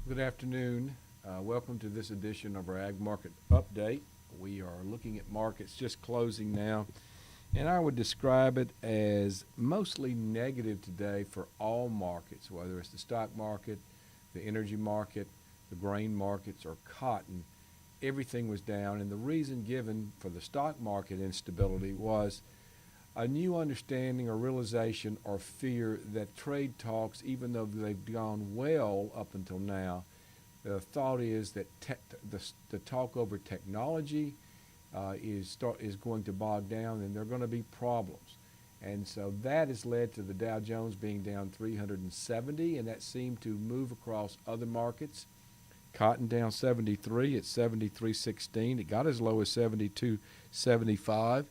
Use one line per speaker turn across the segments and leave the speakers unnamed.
Good afternoon. Welcome to this edition of our Ag Market Update. We are looking at markets just closing now, and I would describe it as mostly negative today for all markets, whether it's the stock market, the energy market, the grain markets, or cotton. Everything was down, and the reason given for the stock market instability was a new understanding or realization or fear that trade talks, even though they've gone well up until now, the thought is that the talk over technology is going to bog down, and there are going to be problems. And so that has led to the Dow Jones being down 370, and that seemed to move across other markets. Cotton down 73 at 73.16. It got as low as 72.75.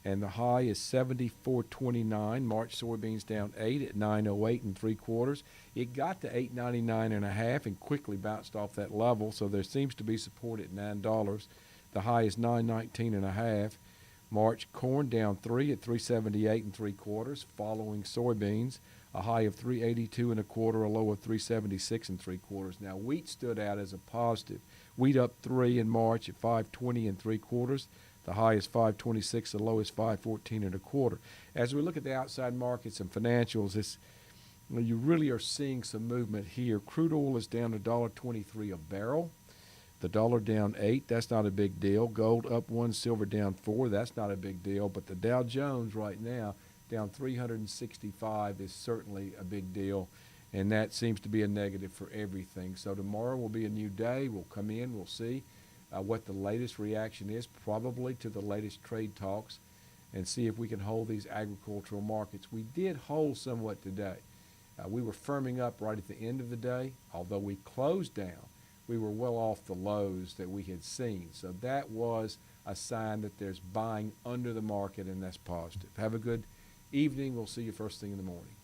And the high is 74.29. March soybeans down 8 at 908 and 3/4. It got to 899 and a half and quickly bounced off that level, so there seems to be support at $9. The high is 919 and a half. March corn down 3 at 378 and 3/4, following soybeans, a high of 382 and a quarter, a low of 376 and 3/4. Now wheat stood out as a positive. Wheat up 3 in March at 520 and 3/4. The high is 526, the low is 514 and a quarter. As we look at the outside markets and financials, you really are seeing some movement here. Crude oil is down $1.23 a barrel. The dollar down 8, that's not a big deal. Gold up 1, silver down 4, that's not a big deal. But the Dow Jones right now down 365 is certainly a big deal, and that seems to be a negative for everything. So tomorrow will be a new day. We'll come in, we'll see what the latest reaction is, probably to the latest trade talks, and see if we can hold these agricultural markets. We did hold somewhat today. We were firming up right at the end of the day. Although we closed down, we were well off the lows that we had seen. So that was a sign that there's buying under the market, and that's positive. Have a good evening. We'll see you first thing in the morning.